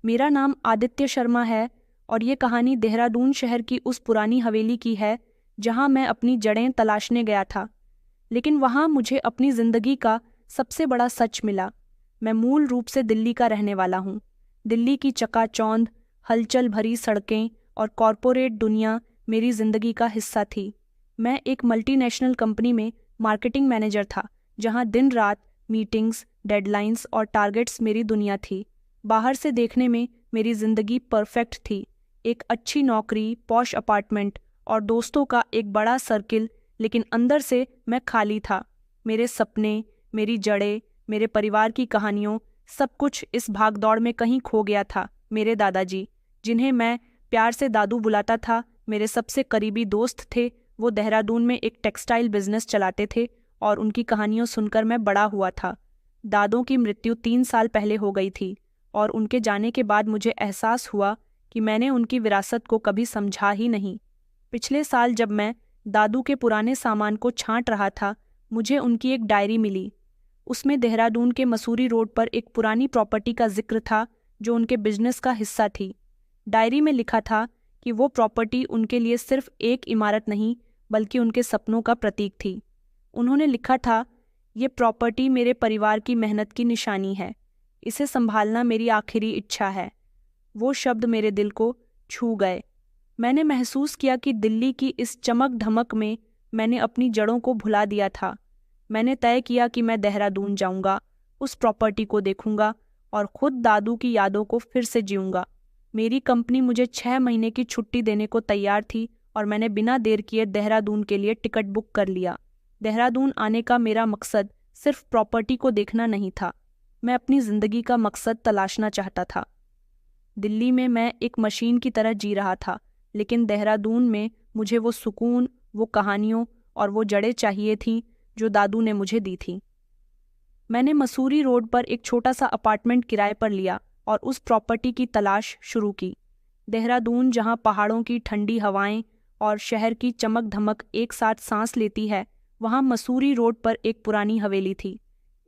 मेरा नाम आदित्य शर्मा है और ये कहानी देहरादून शहर की उस पुरानी हवेली की है जहाँ मैं अपनी जड़ें तलाशने गया था। लेकिन वहाँ मुझे अपनी ज़िंदगी का सबसे बड़ा सच मिला। मैं मूल रूप से दिल्ली का रहने वाला हूँ। दिल्ली की चकाचौंध, हलचल भरी सड़कें और कॉरपोरेट दुनिया मेरी ज़िंदगी का हिस्सा थी। मैं एक मल्टीनेशनल कंपनी में मार्केटिंग मैनेजर था, जहाँ दिन रात मीटिंग्स, डेडलाइंस और टारगेट्स मेरी दुनिया थी। बाहर से देखने में मेरी ज़िंदगी परफेक्ट थी। एक अच्छी नौकरी, पॉश अपार्टमेंट और दोस्तों का एक बड़ा सर्किल, लेकिन अंदर से मैं खाली था। मेरे सपने, मेरी जड़ें, मेरे परिवार की कहानियों, सब कुछ इस भागदौड़ में कहीं खो गया था। मेरे दादाजी, जिन्हें मैं प्यार से दादू बुलाता था, मेरे सबसे करीबी दोस्त थे। वो देहरादून में एक टेक्सटाइल बिजनेस चलाते थे और उनकी कहानियों सुनकर मैं बड़ा हुआ था। दादों की मृत्यु 3 साल पहले हो गई थी और उनके जाने के बाद मुझे एहसास हुआ कि मैंने उनकी विरासत को कभी समझा ही नहीं। पिछले साल जब मैं दादू के पुराने सामान को छांट रहा था, मुझे उनकी एक डायरी मिली। उसमें देहरादून के मसूरी रोड पर एक पुरानी प्रॉपर्टी का जिक्र था जो उनके बिजनेस का हिस्सा थी। डायरी में लिखा था कि वो प्रॉपर्टी उनके लिए सिर्फ एक इमारत नहीं, बल्कि उनके सपनों का प्रतीक थी। उन्होंने लिखा था, ये प्रॉपर्टी मेरे परिवार की मेहनत की निशानी है। इसे संभालना मेरी आखिरी इच्छा है। वो शब्द मेरे दिल को छू गए। मैंने महसूस किया कि दिल्ली की इस चमक धमक में मैंने अपनी जड़ों को भुला दिया था। मैंने तय किया कि मैं देहरादून जाऊंगा, उस प्रॉपर्टी को देखूंगा और खुद दादू की यादों को फिर से जीऊंगा। मेरी कंपनी मुझे 6 महीने की छुट्टी देने को तैयार थी और मैंने बिना देर किए देहरादून के लिए टिकट बुक कर लिया। देहरादून आने का मेरा मकसद सिर्फ प्रॉपर्टी को देखना नहीं था, मैं अपनी ज़िंदगी का मकसद तलाशना चाहता था। दिल्ली में मैं एक मशीन की तरह जी रहा था, लेकिन देहरादून में मुझे वो सुकून, वो कहानियों और वो जड़ें चाहिए थीं जो दादू ने मुझे दी थी। मैंने मसूरी रोड पर एक छोटा सा अपार्टमेंट किराए पर लिया और उस प्रॉपर्टी की तलाश शुरू की। देहरादून, जहाँ पहाड़ों की ठंडी हवाएं और शहर की चमक धमक एक साथ सांस लेती है, वहाँ मसूरी रोड पर एक पुरानी हवेली थी।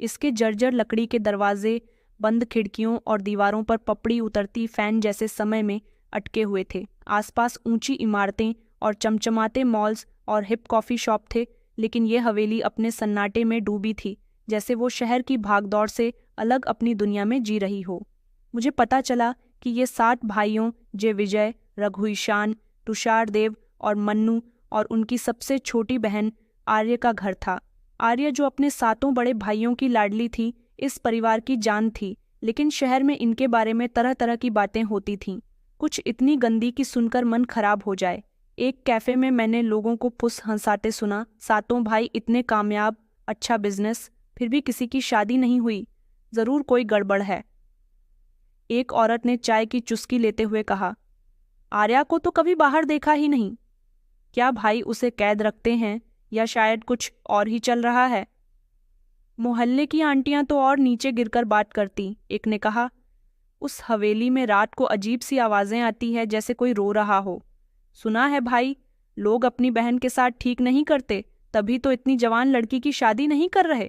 इसके जर्जर लकड़ी के दरवाजे, बंद खिड़कियों और दीवारों पर पपड़ी उतरती फैन जैसे समय में अटके हुए थे। आसपास ऊंची इमारतें और चमचमाते मॉल्स और हिप कॉफ़ी शॉप थे, लेकिन ये हवेली अपने सन्नाटे में डूबी थी, जैसे वो शहर की भागदौड़ से अलग अपनी दुनिया में जी रही हो। मुझे पता चला कि ये 7 भाइयों, जय विजय, रघुईशान, तुषार देव और मन्नू और उनकी सबसे छोटी बहन आर्य का घर था। आर्य, जो अपने 7 बड़े भाइयों की लाडली थी, इस परिवार की जान थी, लेकिन शहर में इनके बारे में तरह तरह की बातें होती थीं, कुछ इतनी गंदी कि सुनकर मन खराब हो जाए। एक कैफे में मैंने लोगों को फुस हंसाते सुना, 7 भाई इतने कामयाब, अच्छा बिजनेस, फिर भी किसी की शादी नहीं हुई, जरूर कोई गड़बड़ है। एक औरत ने चाय की चुस्की लेते हुए कहा, आर्या को तो कभी बाहर देखा ही नहीं। क्या भाई उसे कैद रखते हैं या शायद कुछ और ही चल रहा है? मोहल्ले की आंटियां तो और नीचे गिरकर बात करती, एक ने कहा। उस हवेली में रात को अजीब सी आवाजें आती है, जैसे कोई रो रहा हो। सुना है भाई, लोग अपनी बहन के साथ ठीक नहीं करते, तभी तो इतनी जवान लड़की की शादी नहीं कर रहे।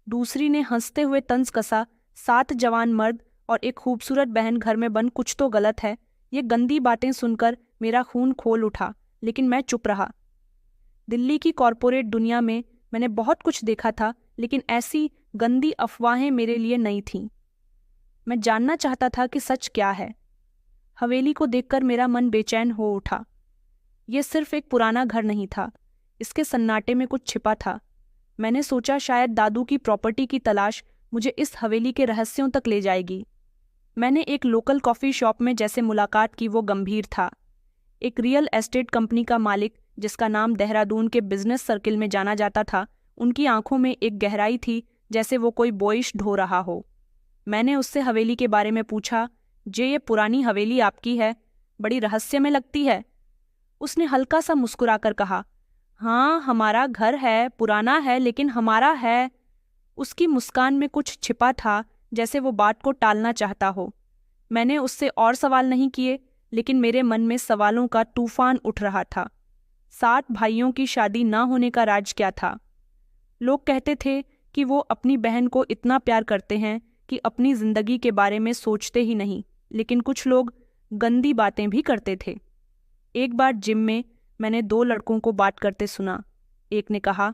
दूसरी ने हंसते हुए तंज कसा, 7 जवान मर्द और एक खूबसूरत बहन घर में बन, कुछ तो गलत है। ये गंदी बातें सुनकर मेरा खून खोल उठा, लेकिन मैं चुप रहा। दिल्ली की कॉरपोरेट दुनिया में मैंने बहुत कुछ देखा था, लेकिन ऐसी गंदी अफवाहें मेरे लिए नई थीं। मैं जानना चाहता था कि सच क्या है। हवेली को देखकर मेरा मन बेचैन हो उठा। यह सिर्फ एक पुराना घर नहीं था, इसके सन्नाटे में कुछ छिपा था। मैंने सोचा शायद दादू की प्रॉपर्टी की तलाश मुझे इस हवेली के रहस्यों तक ले जाएगी। मैंने एक लोकल कॉफ़ी शॉप में जैसे मुलाकात की, वो गंभीर था। एक रियल एस्टेट कंपनी का मालिक, जिसका नाम देहरादून के बिजनेस सर्किल में जाना जाता था, उनकी आंखों में एक गहराई थी, जैसे वो कोई बोइश ढो रहा हो। मैंने उससे हवेली के बारे में पूछा, ये पुरानी हवेली आपकी है? बड़ी रहस्यमय लगती है। उसने हल्का सा मुस्कुराकर कहा, हाँ, हमारा घर है, पुराना है, लेकिन हमारा है। उसकी मुस्कान में कुछ छिपा था, जैसे वो बात को टालना चाहता हो। मैंने उससे और सवाल नहीं किए, लेकिन मेरे मन में सवालों का तूफान उठ रहा था। 7 भाइयों की शादी न होने का राज क्या था? लोग कहते थे कि वो अपनी बहन को इतना प्यार करते हैं कि अपनी जिंदगी के बारे में सोचते ही नहीं, लेकिन कुछ लोग गंदी बातें भी करते थे। एक बार जिम में मैंने 2 लड़कों को बात करते सुना। एक ने कहा,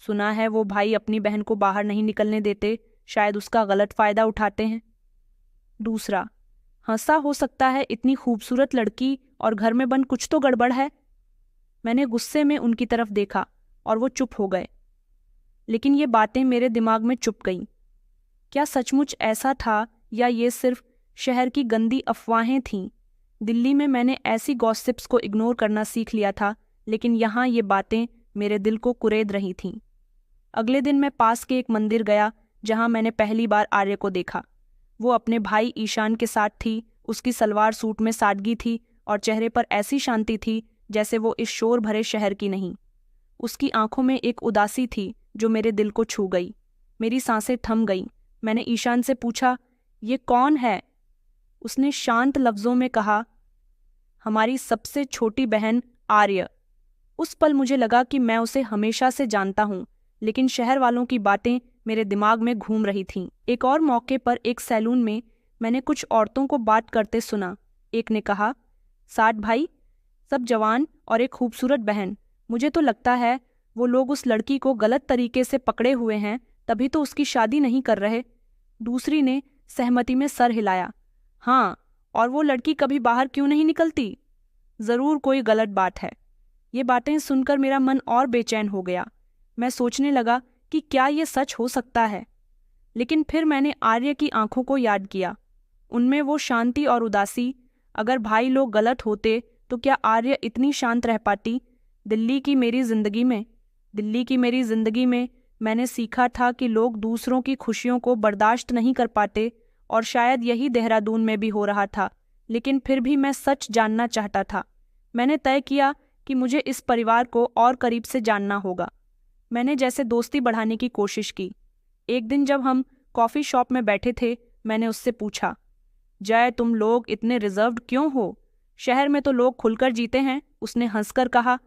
सुना है वो भाई अपनी बहन को बाहर नहीं निकलने देते, शायद उसका गलत फायदा उठाते हैं। दूसरा, हंसा, हो सकता है, इतनी खूबसूरत लड़की और घर में बंद, कुछ तो गड़बड़ है। मैंने गुस्से में उनकी तरफ देखा और वो चुप हो गए। लेकिन ये बातें मेरे दिमाग में चुप गईं। क्या सचमुच ऐसा था या ये सिर्फ शहर की गंदी अफवाहें थीं? दिल्ली में मैंने ऐसी गॉसिप्स को इग्नोर करना सीख लिया था, लेकिन यहाँ ये बातें मेरे दिल को कुरेद रही थीं। अगले दिन मैं पास के एक मंदिर गया जहाँ मैंने पहली बार आर्य को देखा। वो अपने भाई ईशान के साथ थी। उसकी सलवार सूट में सादगी थी और चेहरे पर ऐसी शांति थी जैसे वो इस शोर भरे शहर की नहीं। उसकी आंखों में एक उदासी थी जो मेरे दिल को छू गई। मेरी सांसें थम गईं। मैंने ईशान से पूछा, ये कौन है? उसने शांत लफ्जों में कहा, हमारी सबसे छोटी बहन आर्य। उस पल मुझे लगा कि मैं उसे हमेशा से जानता हूँ, लेकिन शहर वालों की बातें मेरे दिमाग में घूम रही थीं। एक और मौके पर एक सैलून में मैंने कुछ औरतों को बात करते सुना। एक ने कहा, 60 भाई, सब जवान और एक खूबसूरत बहन। मुझे तो लगता है वो लोग उस लड़की को गलत तरीके से पकड़े हुए हैं, तभी तो उसकी शादी नहीं कर रहे। दूसरी ने सहमति में सर हिलाया, हाँ, और वो लड़की कभी बाहर क्यों नहीं निकलती? ज़रूर कोई गलत बात है। ये बातें सुनकर मेरा मन और बेचैन हो गया। मैं सोचने लगा कि क्या ये सच हो सकता है। लेकिन फिर मैंने आर्य की आंखों को याद किया, उनमें वो शांति और उदासी। अगर भाई लोग गलत होते तो क्या आर्य इतनी शांत रह पाती? दिल्ली की मेरी जिंदगी में मैंने सीखा था कि लोग दूसरों की खुशियों को बर्दाश्त नहीं कर पाते, और शायद यही देहरादून में भी हो रहा था। लेकिन फिर भी मैं सच जानना चाहता था। मैंने तय किया कि मुझे इस परिवार को और करीब से जानना होगा। मैंने जैसे दोस्ती बढ़ाने की कोशिश की। एक दिन जब हम कॉफ़ी शॉप में बैठे थे, मैंने उससे पूछा, जय, तुम लोग इतने रिजर्व्ड क्यों हो? शहर में तो लोग खुलकर जीते हैं। उसने हंसकर कहा,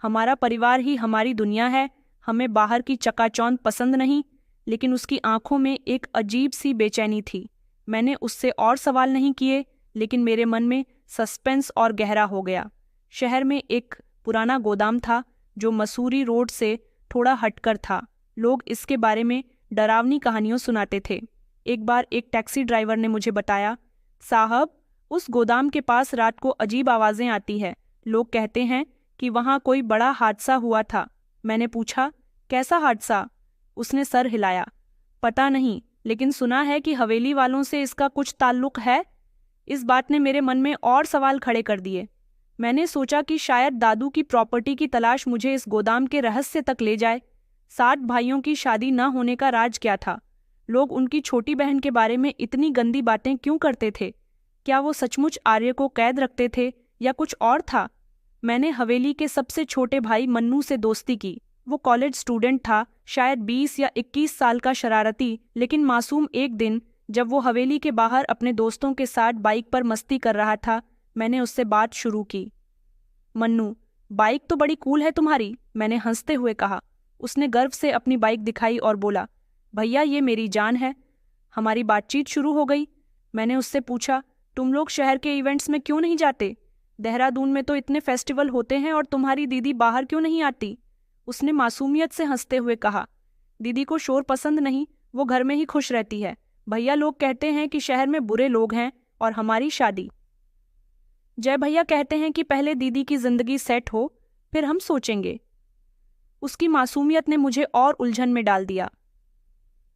हमारा परिवार ही हमारी दुनिया है, हमें बाहर की चकाचौंध पसंद नहीं। लेकिन उसकी आंखों में एक अजीब सी बेचैनी थी। मैंने उससे और सवाल नहीं किए, लेकिन मेरे मन में सस्पेंस और गहरा हो गया। शहर में एक पुराना गोदाम था जो मसूरी रोड से थोड़ा हटकर था। लोग इसके बारे में डरावनी कहानियों सुनाते थे। एक बार एक टैक्सी ड्राइवर ने मुझे बताया, साहब, उस गोदाम के पास रात को अजीब आवाज़ें आती है। लोग कहते हैं कि वहाँ कोई बड़ा हादसा हुआ था। मैंने पूछा, कैसा हादसा? उसने सर हिलाया, पता नहीं, लेकिन सुना है कि हवेली वालों से इसका कुछ ताल्लुक है। इस बात ने मेरे मन में और सवाल खड़े कर दिए। मैंने सोचा कि शायद दादू की प्रॉपर्टी की तलाश मुझे इस गोदाम के रहस्य तक ले जाए। 60 भाइयों की शादी न होने का राज क्या था? लोग उनकी छोटी बहन के बारे में इतनी गंदी बातें क्यों करते थे? क्या वो सचमुच आर्य को कैद रखते थे या कुछ और था? मैंने हवेली के सबसे छोटे भाई मन्नू से दोस्ती की। वो कॉलेज स्टूडेंट था, शायद 20 या 21 साल का, शरारती लेकिन मासूम। एक दिन जब वो हवेली के बाहर अपने दोस्तों के साथ बाइक पर मस्ती कर रहा था, मैंने उससे बात शुरू की। मन्नू, बाइक तो बड़ी कूल है तुम्हारी, मैंने हंसते हुए कहा। उसने गर्व से अपनी बाइक दिखाई और बोला, भैया ये मेरी जान है। हमारी बातचीत शुरू हो गई। मैंने उससे पूछा, तुम लोग शहर के इवेंट्स में क्यों नहीं जाते? देहरादून में तो इतने फेस्टिवल होते हैं, और तुम्हारी दीदी बाहर क्यों नहीं आती? उसने मासूमियत से हंसते हुए कहा, दीदी को शोर पसंद नहीं, वो घर में ही खुश रहती है। भैया लोग कहते हैं कि शहर में बुरे लोग हैं और हमारी शादी। जय भैया कहते हैं कि पहले दीदी की जिंदगी सेट हो, फिर हम सोचेंगे। उसकी मासूमियत ने मुझे और उलझन में डाल दिया।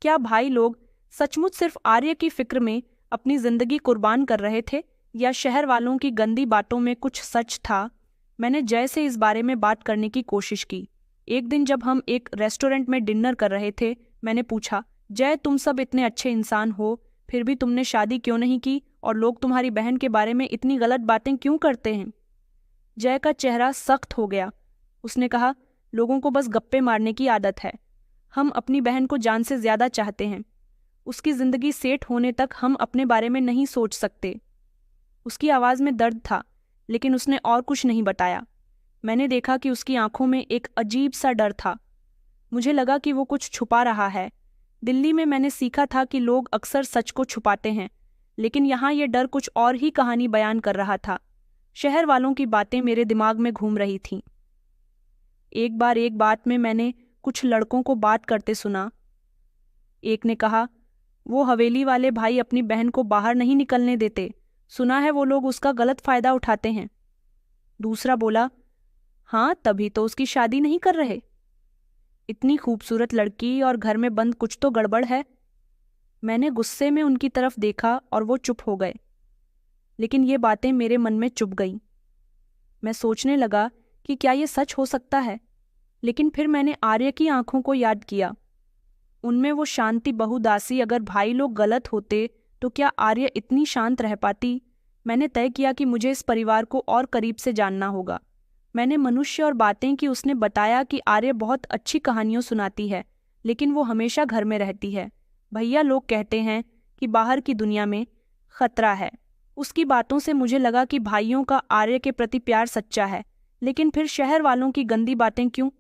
क्या भाई लोग सचमुच सिर्फ आर्य की फिक्र में अपनी जिंदगी कुर्बान कर रहे थे, या शहर वालों की गंदी बातों में कुछ सच था? मैंने जय से इस बारे में बात करने की कोशिश की। एक दिन जब हम एक रेस्टोरेंट में डिनर कर रहे थे, मैंने पूछा, जय, तुम सब इतने अच्छे इंसान हो, फिर भी तुमने शादी क्यों नहीं की, और लोग तुम्हारी बहन के बारे में इतनी गलत बातें क्यों करते हैं? जय का चेहरा सख्त हो गया। उसने कहा, लोगों को बस गप्पे मारने की आदत है। हम अपनी बहन को जान से ज्यादा चाहते हैं। उसकी जिंदगी सेट होने तक हम अपने बारे में नहीं सोच सकते। उसकी आवाज़ में दर्द था, लेकिन उसने और कुछ नहीं बताया। मैंने देखा कि उसकी आंखों में एक अजीब सा डर था। मुझे लगा कि वो कुछ छुपा रहा है। दिल्ली में मैंने सीखा था कि लोग अक्सर सच को छुपाते हैं, लेकिन यहाँ ये डर कुछ और ही कहानी बयान कर रहा था। शहर वालों की बातें मेरे दिमाग में घूम रही थीं। एक बार एक बात में मैंने कुछ लड़कों को बात करते सुना। एक ने कहा, वो हवेली वाले भाई अपनी बहन को बाहर नहीं निकलने देते, सुना है वो लोग उसका गलत फायदा उठाते हैं। दूसरा बोला, हाँ तभी तो उसकी शादी नहीं कर रहे। इतनी खूबसूरत लड़की और घर में बंद, कुछ तो गड़बड़ है। मैंने गुस्से में उनकी तरफ देखा और वो चुप हो गए। लेकिन ये बातें मेरे मन में चुभ गईं। मैं सोचने लगा कि क्या ये सच हो सकता है। लेकिन फिर मैंने आर्य की आंखों को याद किया। उनमें वो शांति बहुदासी। अगर भाई लोग गलत होते तो क्या आर्य इतनी शांत रह पाती? मैंने तय किया कि मुझे इस परिवार को और करीब से जानना होगा। मैंने मनुष्य और बातें की। उसने बताया कि आर्य बहुत अच्छी कहानियां सुनाती है, लेकिन वो हमेशा घर में रहती है। भैया लोग कहते हैं कि बाहर की दुनिया में खतरा है। उसकी बातों से मुझे लगा कि भाइयों का आर्य के प्रति प्यार सच्चा है। लेकिन फिर शहर वालों की गंदी बातें क्यों?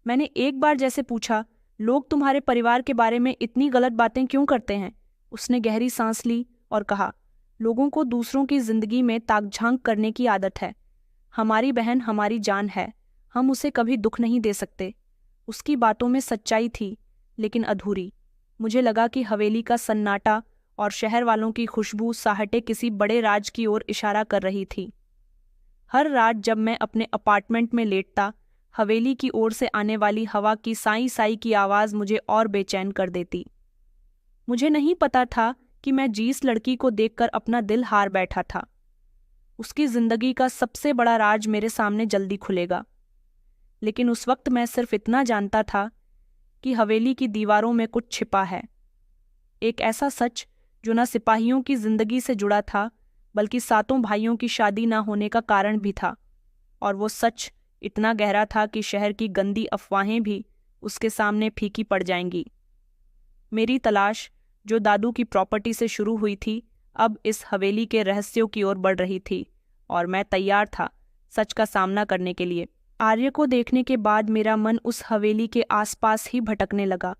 मैंने एक बार जैसे पूछा, लोग तुम्हारे परिवार के बारे में इतनी गलत बातें क्यों करते हैं? उसने गहरी सांस ली और कहा, लोगों को दूसरों की जिंदगी में ताकझांक करने की आदत है। हमारी बहन हमारी जान है, हम उसे कभी दुख नहीं दे सकते। उसकी बातों में सच्चाई थी, लेकिन अधूरी। मुझे लगा कि हवेली का सन्नाटा और शहर वालों की खुशबू साहटे किसी बड़े राज की ओर इशारा कर रही थी। हर रात जब मैं अपने अपार्टमेंट में लेटता, हवेली की ओर से आने वाली हवा की साई साई की आवाज़ मुझे और बेचैन कर देती। मुझे नहीं पता था कि मैं जिस लड़की को देखकर अपना दिल हार बैठा था, उसकी जिंदगी का सबसे बड़ा राज मेरे सामने जल्दी खुलेगा। लेकिन उस वक्त मैं सिर्फ इतना जानता था कि हवेली की दीवारों में कुछ छिपा है। एक ऐसा सच जो न सिपाहियों की जिंदगी से जुड़ा था, बल्कि सातों भाइयों की शादी न होने का कारण भी था। और वो सच इतना गहरा था कि शहर की गंदी अफवाहें भी उसके सामने फीकी पड़ जाएंगी। मेरी तलाश, जो दादू की प्रॉपर्टी से शुरू हुई थी, अब इस हवेली के रहस्यों की ओर बढ़ रही थी, और मैं तैयार था सच का सामना करने के लिए। आर्य को देखने के बाद मेरा मन उस हवेली के आसपास ही भटकने लगा।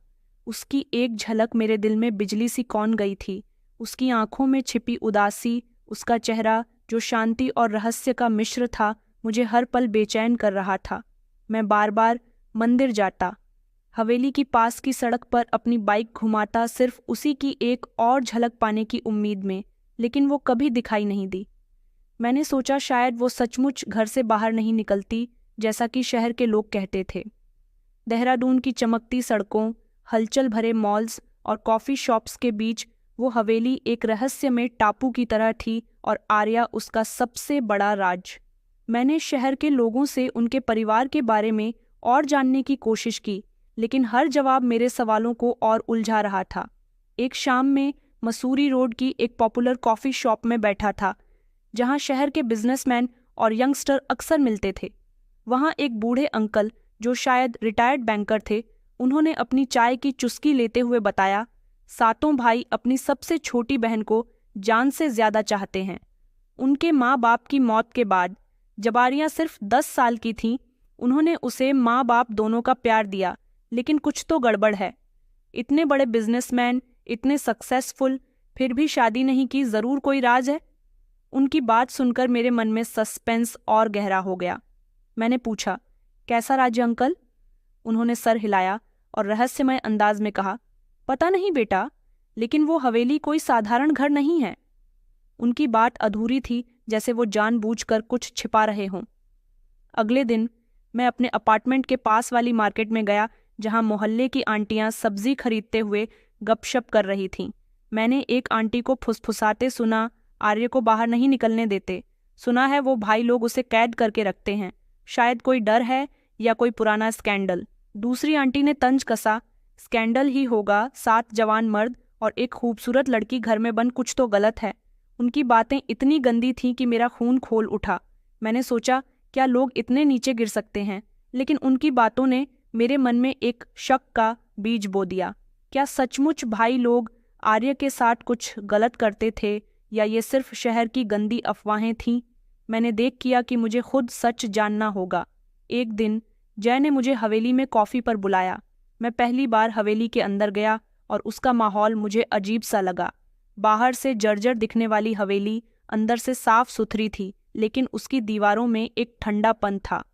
उसकी एक झलक मेरे दिल में बिजली सी कौन गई थी। उसकी आंखों में छिपी उदासी, उसका चेहरा जो शांति और रहस्य का मिश्र था, मुझे हर पल बेचैन कर रहा था। मैं बार बार मंदिर जाता, हवेली की पास की सड़क पर अपनी बाइक घुमाता, सिर्फ उसी की एक और झलक पाने की उम्मीद में, लेकिन वो कभी दिखाई नहीं दी। मैंने सोचा शायद वो सचमुच घर से बाहर नहीं निकलती, जैसा कि शहर के लोग कहते थे। देहरादून की चमकती सड़कों, हलचल भरे मॉल्स और कॉफ़ी शॉप्स के बीच वो हवेली एक रहस्यमय टापू की तरह थी, और आर्या उसका सबसे बड़ा राज। मैंने शहर के लोगों से उनके परिवार के बारे में और जानने की कोशिश की, लेकिन हर जवाब मेरे सवालों को और उलझा रहा था। एक शाम में मसूरी रोड की एक पॉपुलर कॉफ़ी शॉप में बैठा था, जहां शहर के बिजनेसमैन और यंगस्टर अक्सर मिलते थे। वहां एक बूढ़े अंकल, जो शायद रिटायर्ड बैंकर थे, उन्होंने अपनी चाय की चुस्की लेते हुए बताया, सातों भाई अपनी सबसे छोटी बहन को जान से ज्यादा चाहते हैं। उनके माँ बाप की मौत के बाद, जब आर्या सिर्फ 10 साल की थी, उन्होंने उसे माँ बाप दोनों का प्यार दिया, लेकिन कुछ तो गड़बड़ है। इतने बड़े बिजनेसमैन, इतने सक्सेसफुल, फिर भी शादी नहीं की, जरूर कोई राज है। उनकी बात सुनकर मेरे मन में सस्पेंस और गहरा हो गया। मैंने पूछा, कैसा राज अंकल? उन्होंने सर हिलाया और रहस्यमय अंदाज में कहा, पता नहीं बेटा, लेकिन वो हवेली कोई साधारण घर नहीं है। उनकी बात अधूरी थी, जैसे वो जानबूझकर कुछ छिपा रहे हों। अगले दिन मैं अपने अपार्टमेंट के पास वाली मार्केट में गया, जहां मोहल्ले की आंटियां सब्जी खरीदते हुए गपशप कर रही थीं। मैंने एक आंटी को फुसफुसाते सुना, आर्य को बाहर नहीं निकलने देते। सुना है वो भाई लोग उसे कैद करके रखते हैं, शायद कोई डर है या कोई पुराना स्कैंडल। दूसरी आंटी ने तंज कसा, स्कैंडल ही होगा, 7 जवान मर्द और एक खूबसूरत लड़की घर में बंद, कुछ तो गलत है। उनकी बातें इतनी गंदी थीं कि मेरा खून खोल उठा। मैंने सोचा, क्या लोग इतने नीचे गिर सकते हैं? लेकिन उनकी बातों ने मेरे मन में एक शक का बीज बो दिया। क्या सचमुच भाई लोग आर्य के साथ कुछ गलत करते थे, या ये सिर्फ शहर की गंदी अफवाहें थीं? मैंने देख किया कि मुझे खुद सच जानना होगा। एक दिन जय ने मुझे हवेली में कॉफ़ी पर बुलाया। मैं पहली बार हवेली के अंदर गया और उसका माहौल मुझे अजीब सा लगा। बाहर से जर्जर दिखने वाली हवेली अंदर से साफ सुथरी थी, लेकिन उसकी दीवारों में एक ठंडापन था।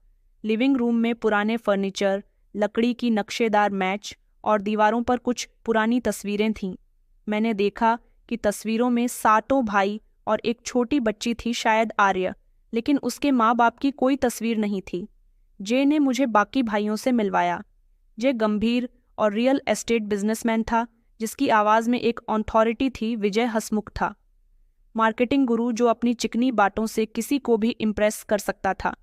लिविंग रूम में पुराने फर्नीचर, लकड़ी की नक्शेदार मैच और दीवारों पर कुछ पुरानी तस्वीरें थीं। मैंने देखा कि तस्वीरों में 7 भाई और एक छोटी बच्ची थी, शायद आर्य, लेकिन उसके माँ बाप की कोई तस्वीर नहीं थी। जे ने मुझे बाकी भाइयों से मिलवाया। जे गंभीर और रियल एस्टेट बिजनेसमैन था, जिसकी आवाज़ में एक ऑथोरिटी थी। विजय हंसमुख था, मार्केटिंग गुरु जो अपनी चिकनी बातों से किसी को भी इम्प्रेस कर सकता था।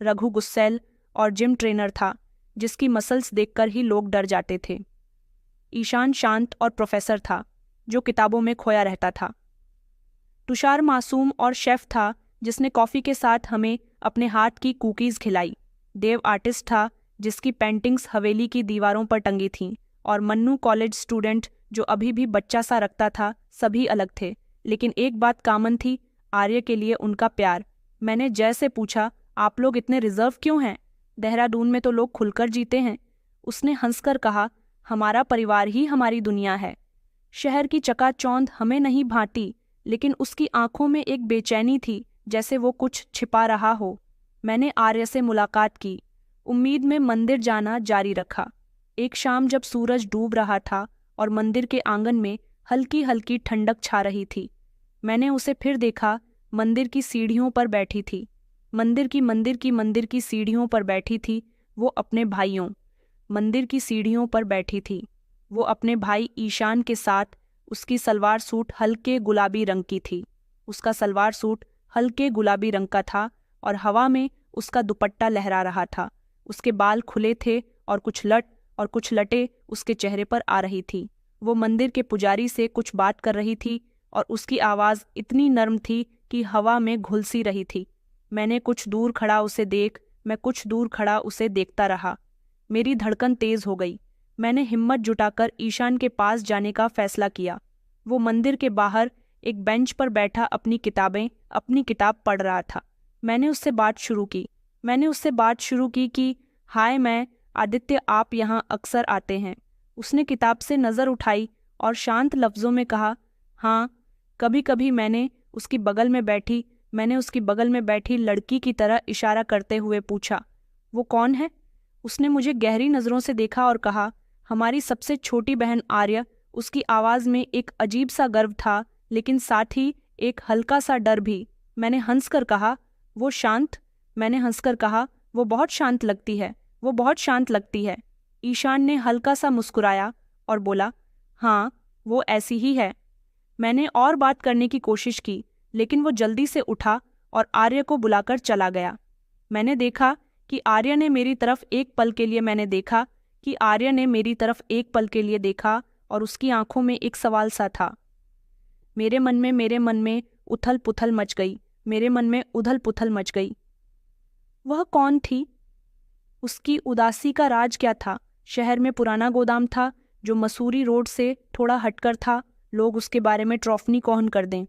रघु गुस्सैल और जिम ट्रेनर था, जिसकी मसल्स देखकर ही लोग डर जाते थे। ईशान शांत और प्रोफेसर था, जो किताबों में खोया रहता था। तुषार मासूम और शेफ था, जिसने कॉफ़ी के साथ हमें अपने हाथ की कुकीज़ खिलाई। देव आर्टिस्ट था, जिसकी पेंटिंग्स हवेली की दीवारों पर टंगी थीं। और मन्नू कॉलेज स्टूडेंट, जो अभी भी बच्चा सा रखता था। सभी अलग थे, लेकिन एक बात कॉमन थी, आर्य के लिए उनका प्यार। मैंने जय से पूछा, आप लोग इतने रिजर्व क्यों हैं? देहरादून में तो लोग खुलकर जीते हैं। उसने हंसकर कहा, हमारा परिवार ही हमारी दुनिया है। शहर की चकाचौंध हमें नहीं भाती, लेकिन उसकी आंखों में एक बेचैनी थी, जैसे वो कुछ छिपा रहा हो। मैंने आर्य से मुलाकात की, उम्मीद में मंदिर जाना जारी रखा। एक शाम जब सूरज डूब रहा था और मंदिर के आंगन में हल्की हल्की ठंडक छा रही थी, मैंने उसे फिर देखा। मंदिर की सीढ़ियों पर बैठी थी। मंदिर की सीढ़ियों पर बैठी थी वो अपने भाइयों। मंदिर की सीढ़ियों पर बैठी थी वो अपने भाई ईशान के साथ। उसकी सलवार सूट हल्के गुलाबी रंग की थी। उसका सलवार सूट हल्के गुलाबी रंग का था और हवा में उसका दुपट्टा लहरा रहा था। उसके बाल खुले थे और कुछ लटे उसके चेहरे पर आ रही थी। वो मंदिर के पुजारी से कुछ बात कर रही थी और उसकी आवाज़ इतनी नर्म थी कि हवा में घुलसी रही थी। मैं कुछ दूर खड़ा उसे देखता रहा। मेरी धड़कन तेज हो गई। मैंने हिम्मत जुटाकर ईशान के पास जाने का फैसला किया। वो मंदिर के बाहर एक बेंच पर बैठा अपनी किताब पढ़ रहा था। मैंने उससे बात शुरू की कि हाय, मैं आदित्य, आप यहाँ अक्सर आते हैं। उसने किताब से नज़र उठाई और शांत लफ्ज़ों में कहा, हाँ, कभी कभी। मैंने उसकी बगल में बैठी लड़की की तरह इशारा करते हुए पूछा, वो कौन है? उसने मुझे गहरी नज़रों से देखा और कहा, हमारी सबसे छोटी बहन आर्य। उसकी आवाज़ में एक अजीब सा गर्व था, लेकिन साथ ही एक हल्का सा डर भी। मैंने हंसकर कहा, वो बहुत शांत लगती है। ईशान ने हल्का सा मुस्कुराया और बोला, हाँ, वो ऐसी ही है। मैंने और बात करने की कोशिश की, लेकिन वो जल्दी से उठा और आर्य को बुलाकर चला गया। मैंने देखा कि आर्य ने मेरी तरफ एक पल के लिए देखा और उसकी आंखों में एक सवाल सा था। मेरे मन में उथल पुथल मच गई। वह कौन थी? उसकी उदासी का राज क्या था? शहर में पुराना गोदाम था जो मसूरी रोड से थोड़ा हटकर था। लोग उसके बारे में ट्रॉफनी कौन कर दें।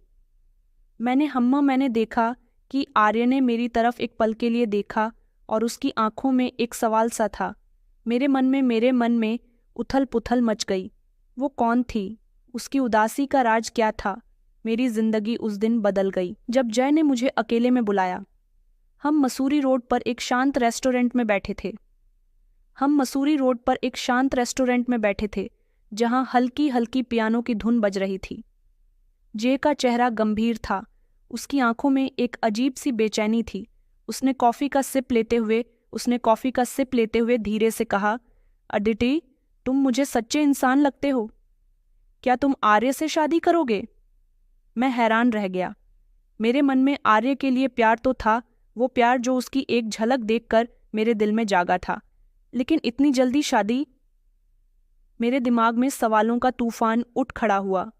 मैंने देखा कि आर्य ने मेरी तरफ एक पल के लिए देखा और उसकी आंखों में एक सवाल सा था। मेरे मन में उथल पुथल मच गई। वो कौन थी? उसकी उदासी का राज क्या था? मेरी जिंदगी उस दिन बदल गई जब जय ने मुझे अकेले में बुलाया। हम मसूरी रोड पर एक शांत रेस्टोरेंट में बैठे थे, जहां हल्की हल्की पियानो की धुन बज रही थी। जय का चेहरा गंभीर था, उसकी आंखों में एक अजीब सी बेचैनी थी। उसने कॉफ़ी का सिप लेते हुए धीरे से कहा, अदिति, तुम मुझे सच्चे इंसान लगते हो। क्या तुम आर्य से शादी करोगे? मैं हैरान रह गया। मेरे मन में आर्य के लिए प्यार तो था, वो प्यार जो उसकी एक झलक देखकर मेरे दिल में जागा था, लेकिन इतनी जल्दी शादी? मेरे दिमाग में सवालों का तूफान उठ खड़ा हुआ।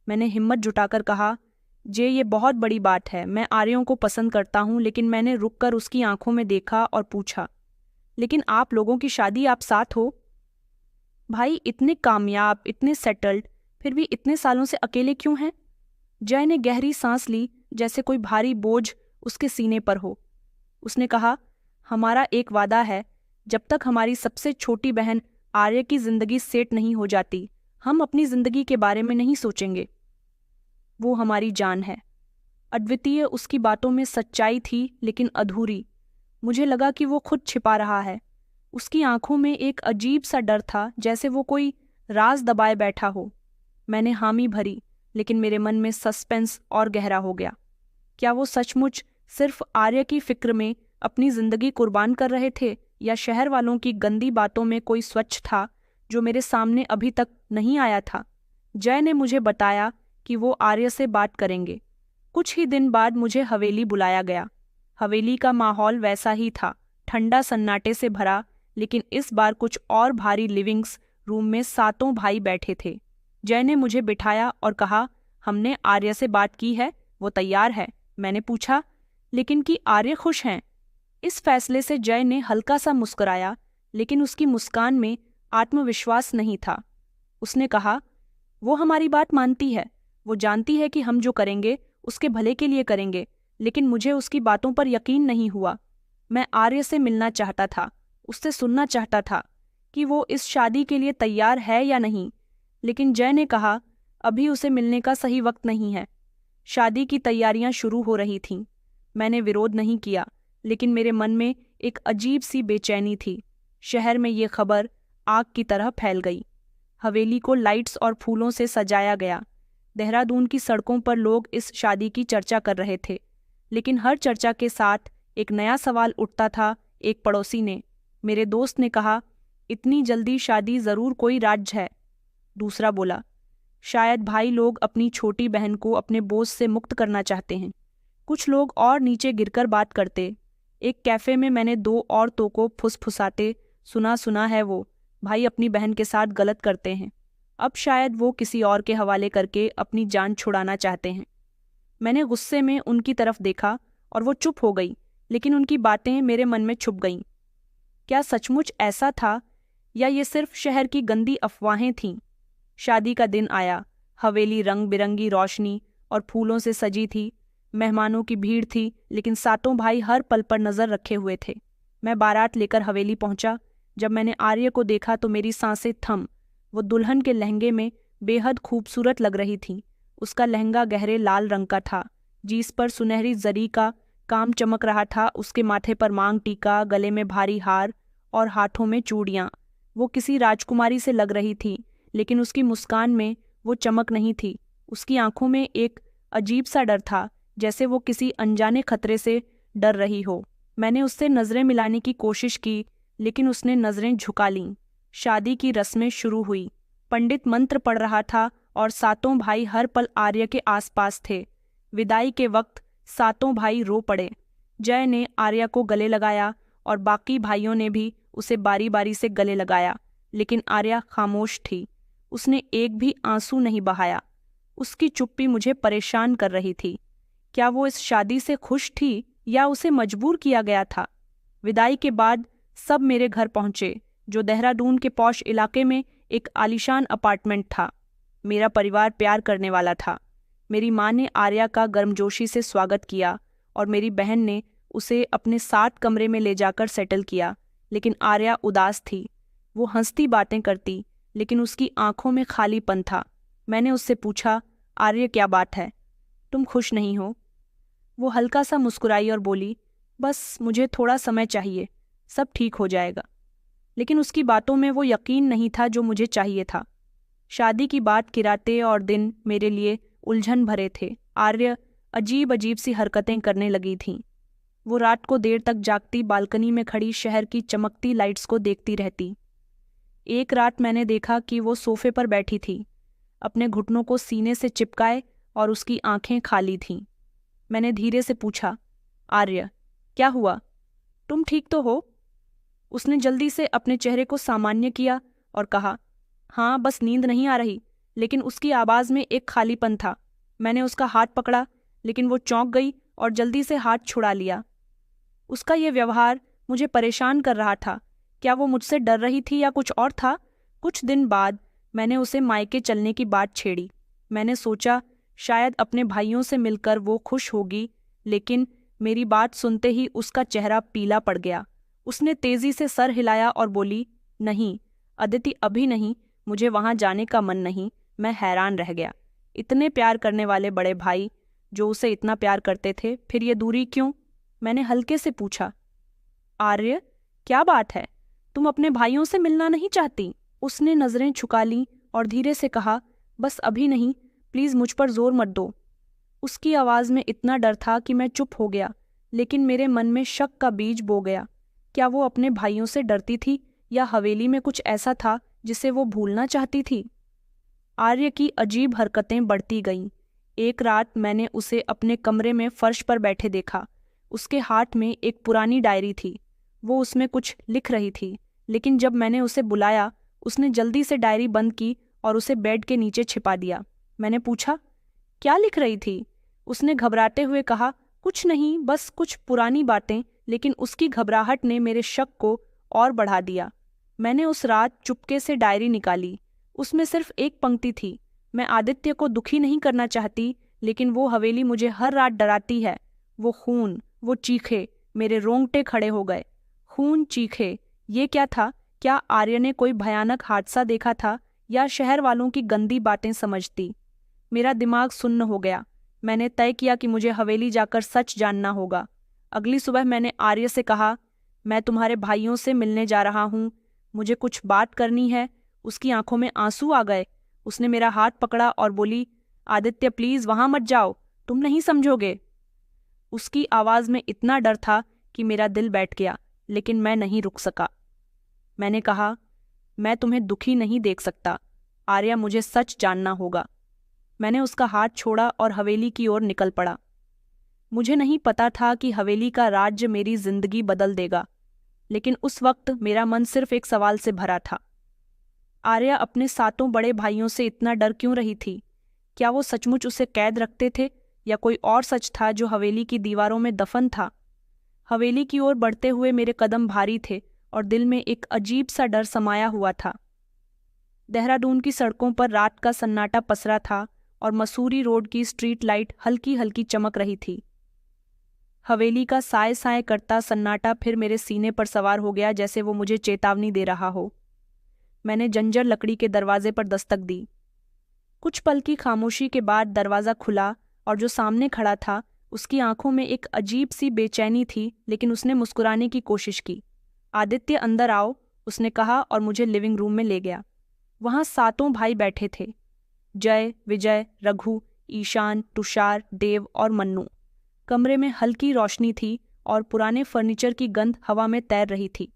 मैंने हिम्मत जुटाकर कहा, जे, ये बहुत बड़ी बात है। मैं आर्यों को पसंद करता हूँ। लेकिन मैंने रुककर उसकी आंखों में देखा और पूछा, लेकिन आप लोगों की शादी आप साथ हो? भाई, इतने कामयाब, इतने सेटल्ड, फिर भी इतने सालों से अकेले क्यों हैं? जय ने गहरी सांस ली, जैसे कोई भारी बोझ उसके सीने पर हो। उसने कहा, हमारा एक वादा है, जब तक हमारी सबसे छोटी बहन आर्य की जिंदगी सेट नहीं हो जाती, हम अपनी जिंदगी के बारे में नहीं सोचेंगे। वो हमारी जान है। अद्वितीय उसकी बातों में सच्चाई थी, लेकिन अधूरी। मुझे लगा कि वो खुद छिपा रहा है। उसकी आंखों में एक अजीब सा डर था, जैसे वो कोई राज दबाए बैठा हो। मैंने हामी भरी, लेकिन मेरे मन में सस्पेंस और गहरा हो गया। क्या वो सचमुच सिर्फ आर्य की फिक्र में अपनी जिंदगी कुर्बान कर रहे थे, या शहर वालों की गंदी बातों में कोई सच था जो मेरे सामने अभी तक नहीं आया था? जय ने मुझे बताया कि वो आर्य से बात करेंगे। कुछ ही दिन बाद मुझे हवेली बुलाया गया। हवेली का माहौल वैसा ही था, ठंडा सन्नाटे से भरा, लेकिन इस बार कुछ और भारी। लिविंग्स रूम में 7 भाई बैठे थे। जय ने मुझे बिठाया और कहा, हमने आर्य से बात की है, वो तैयार है। मैंने पूछा, लेकिन कि आर्य खुश हैं? इस फैसले से जय ने हल्का सा मुस्कुराया, लेकिन उसकी मुस्कान में आत्मविश्वास नहीं था। उसने कहा, वो हमारी बात मानती है। वो जानती है कि हम जो करेंगे उसके भले के लिए करेंगे, लेकिन मुझे उसकी बातों पर यकीन नहीं हुआ। मैं आर्य से मिलना चाहता था, उससे सुनना चाहता था कि वो इस शादी के लिए तैयार है या नहीं। लेकिन जय ने कहा, अभी उसे मिलने का सही वक्त नहीं है। शादी की तैयारियां शुरू हो रही थीं। मैंने विरोध नहीं किया, लेकिन मेरे मन में एक अजीब सी बेचैनी थी। शहर में ये खबर आग की तरह फैल गई। हवेली को लाइट्स और फूलों से सजाया गया। देहरादून की सड़कों पर लोग इस शादी की चर्चा कर रहे थे, लेकिन हर चर्चा के साथ एक नया सवाल उठता था। एक पड़ोसी ने, मेरे दोस्त ने कहा, इतनी जल्दी शादी जरूर कोई राज है। दूसरा बोला, शायद भाई लोग अपनी छोटी बहन को अपने बोझ से मुक्त करना चाहते हैं। कुछ लोग और नीचे गिरकर बात करते। एक कैफे में मैंने 2 औरतों को फुसफुसाते सुना है वो भाई अपनी बहन के साथ गलत करते हैं। अब शायद वो किसी और के हवाले करके अपनी जान छुड़ाना चाहते हैं। मैंने गुस्से में उनकी तरफ देखा और वो चुप हो गई, लेकिन उनकी बातें मेरे मन में छुप गईं। क्या सचमुच ऐसा था, या ये सिर्फ शहर की गंदी अफवाहें थीं? शादी का दिन आया। हवेली रंग बिरंगी रोशनी और फूलों से सजी थी। मेहमानों की भीड़ थी, लेकिन 7 भाई हर पल पर नजर रखे हुए थे। मैं बारात लेकर हवेली पहुंचा। जब मैंने आर्य को देखा तो मेरी सांसें थम। वो दुल्हन के लहंगे में बेहद खूबसूरत लग रही थी। उसका लहंगा गहरे लाल रंग का था, जिस पर सुनहरी जरी का काम चमक रहा था। उसके माथे पर मांग टीका, गले में भारी हार और हाथों में चूड़ियां। वो किसी राजकुमारी से लग रही थी, लेकिन उसकी मुस्कान में वो चमक नहीं थी। उसकी आंखों में एक अजीब सा डर था, जैसे वो किसी अनजाने खतरे से डर रही हो। मैंने उससे नजरें मिलाने की कोशिश की, लेकिन उसने नजरें झुका लीं। शादी की रस्में शुरू हुई। पंडित मंत्र पढ़ रहा था और 7 भाई हर पल आर्य के आसपास थे। विदाई के वक्त 7 भाई रो पड़े। जय ने आर्य को गले लगाया और बाकी भाइयों ने भी उसे बारी बारी से गले लगाया, लेकिन आर्या खामोश थी। उसने एक भी आंसू नहीं बहाया। उसकी चुप्पी मुझे परेशान कर रही थी। क्या वो इस शादी से खुश थी, या उसे मजबूर किया गया था? विदाई के बाद सब मेरे घर पहुंचे, जो देहरादून के पॉश इलाके में एक आलीशान अपार्टमेंट था। मेरा परिवार प्यार करने वाला था। मेरी माँ ने आर्या का गर्मजोशी से स्वागत किया और मेरी बहन ने उसे अपने 7 कमरे में ले जाकर सेटल किया। लेकिन आर्या उदास थी। वो हंसती बातें करती, लेकिन उसकी आंखों में खालीपन था। मैंने उससे पूछा, आर्य क्या बात है, तुम खुश नहीं हो? वो हल्का सा मुस्कुराई और बोली, बस मुझे थोड़ा समय चाहिए, सब ठीक हो जाएगा। लेकिन उसकी बातों में वो यकीन नहीं था जो मुझे चाहिए था। शादी की बात की रातें और दिन मेरे लिए उलझन भरे थे। आर्य अजीब अजीब सी हरकतें करने लगी थीं। वो रात को देर तक जागती, बालकनी में खड़ी शहर की चमकती लाइट्स को देखती रहती। एक रात मैंने देखा कि वो सोफे पर बैठी थी, अपने घुटनों को सीने से चिपकाए, और उसकी आंखें खाली थीं। मैंने धीरे से पूछा, आर्य क्या हुआ, तुम ठीक तो हो? उसने जल्दी से अपने चेहरे को सामान्य किया और कहा, हाँ, बस नींद नहीं आ रही। लेकिन उसकी आवाज़ में एक खालीपन था। मैंने उसका हाथ पकड़ा, लेकिन वो चौंक गई और जल्दी से हाथ छुड़ा लिया। उसका ये व्यवहार मुझे परेशान कर रहा था। क्या वो मुझसे डर रही थी या कुछ और था? कुछ दिन बाद मैंने उसे मायके चलने की बात छेड़ी। मैंने सोचा शायद अपने भाइयों से मिलकर वो खुश होगी, लेकिन मेरी बात सुनते ही उसका चेहरा पीला पड़ गया। उसने तेजी से सर हिलाया और बोली, नहीं अदिति, अभी नहीं, मुझे वहां जाने का मन नहीं। मैं हैरान रह गया। इतने प्यार करने वाले बड़े भाई जो उसे इतना प्यार करते थे, फिर ये दूरी क्यों? मैंने हल्के से पूछा। आर्य, क्या बात है? तुम अपने भाइयों से मिलना नहीं चाहती? उसने नजरें झुका लीं और धीरे से कहा, बस अभी नहीं, प्लीज मुझ पर जोर मत दो। उसकी आवाज में इतना डर था कि मैं चुप हो गया, लेकिन मेरे मन में शक का बीज बो गया। क्या वो अपने भाइयों से डरती थी या हवेली में कुछ ऐसा था जिसे वो भूलना चाहती थी? आर्य की अजीब हरकतें बढ़ती गईं। एक रात मैंने उसे अपने कमरे में फर्श पर बैठे देखा। उसके हाथ में एक पुरानी डायरी थी। वो उसमें कुछ लिख रही थी, लेकिन जब मैंने उसे बुलाया, उसने जल्दी से डायरी बंद की और उसे बेड के नीचे छिपा दिया। मैंने पूछा, क्या लिख रही थी? उसने घबराते हुए कहा, कुछ नहीं, बस कुछ पुरानी बातें। लेकिन उसकी घबराहट ने मेरे शक को और बढ़ा दिया। मैंने उस रात चुपके से डायरी निकाली। उसमें सिर्फ एक पंक्ति थी, मैं आदित्य को दुखी नहीं करना चाहती, लेकिन वो हवेली मुझे हर रात डराती है। वो खून, वो चीखे, मेरे रोंगटे खड़े हो गए। खून, चीखे, ये क्या था? क्या आर्य ने कोई भयानक हादसा देखा था या शहर वालों की गंदी बातें समझती? मेरा दिमाग सुन्न हो गया। मैंने तय किया कि मुझे हवेली जाकर सच जानना होगा। अगली सुबह मैंने आर्य से कहा, मैं तुम्हारे भाइयों से मिलने जा रहा हूँ, मुझे कुछ बात करनी है। उसकी आंखों में आंसू आ गए। उसने मेरा हाथ पकड़ा और बोली, आदित्य प्लीज वहां मत जाओ, तुम नहीं समझोगे। उसकी आवाज में इतना डर था कि मेरा दिल बैठ गया, लेकिन मैं नहीं रुक सका। मैंने कहा, मैं तुम्हें दुखी नहीं देख सकता आर्या, मुझे सच जानना होगा। मैंने उसका हाथ छोड़ा और हवेली की ओर निकल पड़ा। मुझे नहीं पता था कि हवेली का राज्य मेरी जिंदगी बदल देगा, लेकिन उस वक्त मेरा मन सिर्फ एक सवाल से भरा था। आर्या अपने सातों बड़े भाइयों से इतना डर क्यों रही थी? क्या वो सचमुच उसे कैद रखते थे या कोई और सच था जो हवेली की दीवारों में दफन था? हवेली की ओर बढ़ते हुए मेरे कदम भारी थे और दिल में एक अजीब सा डर समाया हुआ था। देहरादून की सड़कों पर रात का सन्नाटा पसरा था और मसूरी रोड की स्ट्रीट लाइट हल्की हल्की चमक रही थी। हवेली का साए साए करता सन्नाटा फिर मेरे सीने पर सवार हो गया, जैसे वो मुझे चेतावनी दे रहा हो। मैंने जंजर लकड़ी के दरवाजे पर दस्तक दी। कुछ पल की खामोशी के बाद दरवाज़ा खुला और जो सामने खड़ा था उसकी आंखों में एक अजीब सी बेचैनी थी, लेकिन उसने मुस्कुराने की कोशिश की। आदित्य अंदर आओ, उसने कहा और मुझे लिविंग रूम में ले गया। वहाँ सातों भाई बैठे थे, जय, विजय, रघु, ईशान, तुषार, देव और मन्नू। कमरे में हल्की रोशनी थी और पुराने फर्नीचर की गंध हवा में तैर रही थी।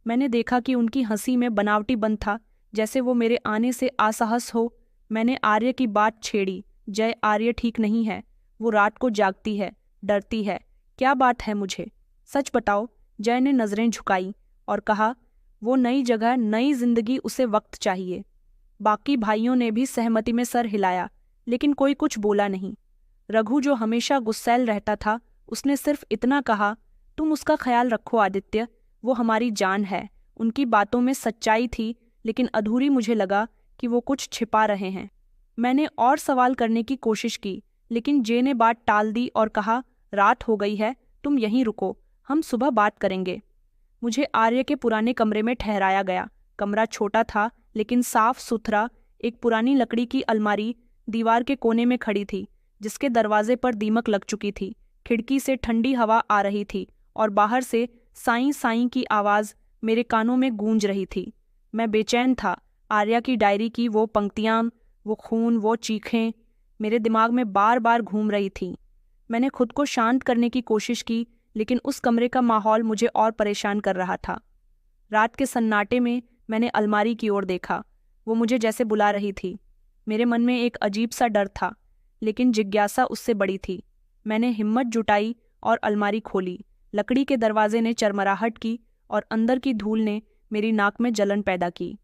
मैंने देखा कि उनकी हंसी में बनावटीपन था, जैसे वो मेरे आने से असहज हो। मैंने आर्य की बात छेड़ी, जय, आर्य ठीक नहीं है, वो रात को जागती है, डरती है। क्या बात है, मुझे सच बताओ। जय ने नजरें झुकाई और कहा, वो नई जगह, नई जिंदगी, उसे वक्त चाहिए। बाकी भाइयों ने भी सहमति में सर हिलाया, लेकिन कोई कुछ बोला नहीं। रघु, जो हमेशा गुस्सैल रहता था, उसने सिर्फ इतना कहा, तुम उसका ख्याल रखो आदित्य, वो हमारी जान है। उनकी बातों में सच्चाई थी, लेकिन अधूरी। मुझे लगा कि वो कुछ छिपा रहे हैं। मैंने और सवाल करने की कोशिश की, लेकिन जे ने बात टाल दी और कहा, रात हो गई है, तुम यहीं रुको, हम सुबह बात करेंगे। मुझे आर्य के पुराने कमरे में ठहराया गया। कमरा छोटा था, लेकिन साफ सुथरा। एक पुरानी लकड़ी की अलमारी दीवार के कोने में खड़ी थी, जिसके दरवाजे पर दीमक लग चुकी थी। खिड़की से ठंडी हवा आ रही थी और बाहर से साईं साईं की आवाज़ मेरे कानों में गूंज रही थी। मैं बेचैन था। आर्या की डायरी की वो पंक्तियाँ, वो खून, वो चीखें मेरे दिमाग में बार बार घूम रही थीं। मैंने खुद को शांत करने की कोशिश की, लेकिन उस कमरे का माहौल मुझे और परेशान कर रहा था। रात के सन्नाटे में मैंने अलमारी की ओर देखा। वो मुझे जैसे बुला रही थी। मेरे मन में एक अजीब सा डर था, लेकिन जिज्ञासा उससे बड़ी थी। मैंने हिम्मत जुटाई और अलमारी खोली। लकड़ी के दरवाजे ने चरमराहट की और अंदर की धूल ने मेरी नाक में जलन पैदा की।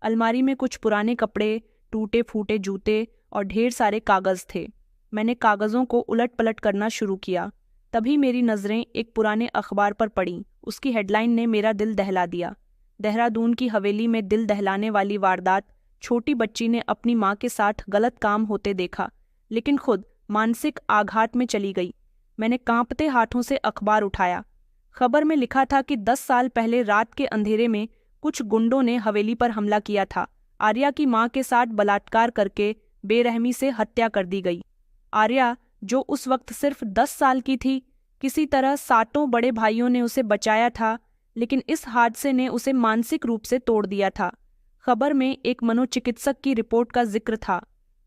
अलमारी में कुछ पुराने कपड़े, टूटे फूटे जूते और ढेर सारे कागज़ थे। मैंने कागज़ों को उलट पलट करना शुरू किया। तभी मेरी नज़रें एक पुराने अखबार पर पड़ीं। उसकी हेडलाइन ने मेरा दिल दहला दिया। देहरादून की हवेली में दिल दहलाने वाली वारदात। छोटी बच्ची ने अपनी माँ के साथ गलत काम होते देखा, लेकिन खुद मानसिक आघात में चली गई। मैंने कांपते हाथों से अखबार उठाया। खबर में लिखा था कि 10 साल पहले रात के अंधेरे में कुछ गुंडों ने हवेली पर हमला किया था। आर्या की माँ के साथ बलात्कार करके बेरहमी से हत्या कर दी गई। आर्या, जो उस वक्त सिर्फ 10 साल की थी, किसी तरह सातों बड़े भाइयों ने उसे बचाया था, लेकिन इस हादसे ने उसे मानसिक रूप से तोड़ दिया था। खबर में एक मनोचिकित्सक की रिपोर्ट का जिक्र था।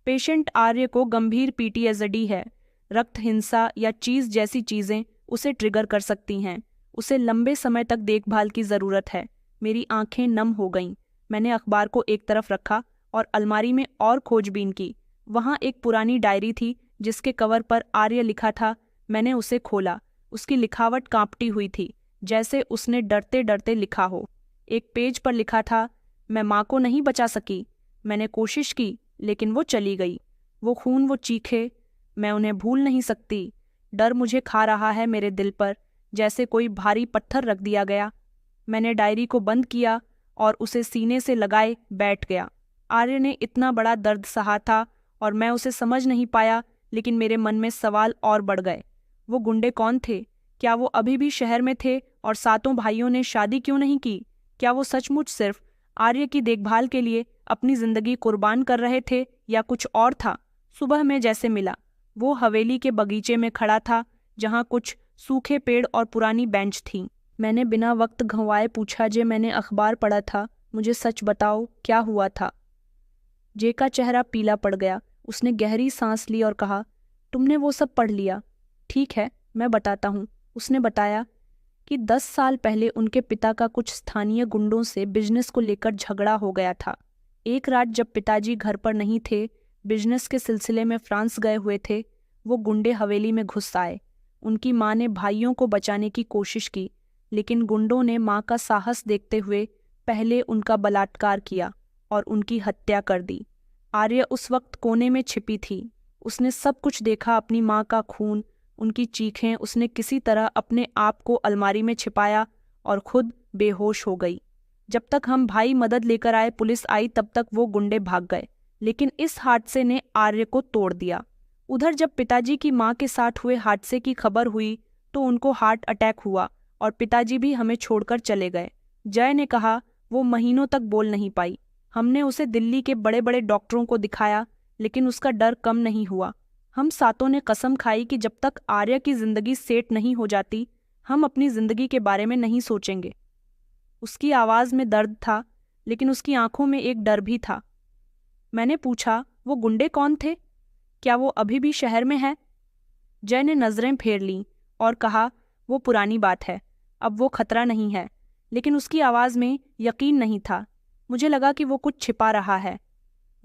पेशेंट आर्य को गंभीर पीटीएसडी है। रक्त हिंसा या चीज जैसी चीजें उसे ट्रिगर कर सकती हैं। उसे लंबे समय तक देखभाल की जरूरत है। मेरी आंखें नम हो गईं। मैंने अखबार को एक तरफ रखा और अलमारी में और खोजबीन की। वहां एक पुरानी डायरी थी जिसके कवर पर आर्य लिखा था। मैंने उसे खोला। उसकी लिखावट कांपती हुई थी, जैसे उसने डरते डरते लिखा हो। एक पेज पर लिखा था, मैं माँ को नहीं बचा सकी। मैंने कोशिश की, लेकिन वो चली गई। वो खून, वो चीखे, मैं उन्हें भूल नहीं सकती। डर मुझे खा रहा है मेरे दिल पर, जैसे कोई भारी पत्थर रख दिया गया। मैंने डायरी को बंद किया और उसे सीने से लगाए बैठ गया। आर्य ने इतना बड़ा दर्द सहा था और मैं उसे समझ नहीं पाया, लेकिन मेरे मन में सवाल और बढ़ गए। वो गुंडे कौन थे? क्या वो अभी भी शहर में थे और सातों भाइयों ने शादी क्यों नहीं की? क्या वो सचमुच सिर्फ आर्य की देखभाल के लिए अपनी जिंदगी कुर्बान कर रहे थे या कुछ और था? सुबह में जैसे मिला, वो हवेली के बगीचे में खड़ा था, जहां कुछ सूखे पेड़ और पुरानी बेंच थीं। मैंने बिना वक्त गंवाए पूछा, जे मैंने अखबार पढ़ा था, मुझे सच बताओ, क्या हुआ था? जे का चेहरा पीला पड़ गया। उसने गहरी सांस ली और कहा, तुमने वो सब पढ़ लिया। ठीक है, मैं बताता हूँ। उसने बताया कि 10 साल पहले उनके पिता का कुछ स्थानीय गुंडों से बिजनेस को लेकर झगड़ा हो गया था। एक रात जब पिताजी घर पर नहीं थे, बिजनेस के सिलसिले में फ्रांस गए हुए थे, वो गुंडे हवेली में घुस आए। उनकी माँ ने भाइयों को बचाने की कोशिश की, लेकिन गुंडों ने माँ का साहस देखते हुए पहले उनका बलात्कार किया और उनकी हत्या कर दी। आर्य उस वक्त कोने में छिपी थी। उसने सब कुछ देखा, अपनी माँ का खून, उनकी चीखें। उसने किसी तरह अपने आप को अलमारी में छिपाया और खुद बेहोश हो गई। जब तक हम भाई मदद लेकर आए, पुलिस आई, तब तक वो गुंडे भाग गए, लेकिन इस हादसे ने आर्य को तोड़ दिया। उधर जब पिताजी की माँ के साथ हुए हादसे की खबर हुई तो उनको हार्ट अटैक हुआ और पिताजी भी हमें छोड़कर चले गए। जय ने कहा, वो महीनों तक बोल नहीं पाई। हमने उसे दिल्ली के बड़े बड़े डॉक्टरों को दिखाया, लेकिन उसका डर कम नहीं हुआ। हम सातों ने कसम खाई कि जब तक आर्य की जिंदगी सेट नहीं हो जाती, हम अपनी जिंदगी के बारे में नहीं सोचेंगे। उसकी आवाज में दर्द था, लेकिन उसकी आंखों में एक डर भी था। मैंने पूछा, वो गुंडे कौन थे? क्या वो अभी भी शहर में है? जय ने नजरें फेर लीं और कहा, वो पुरानी बात है, अब वो खतरा नहीं है। लेकिन उसकी आवाज में यकीन नहीं था। मुझे लगा कि वो कुछ छिपा रहा है।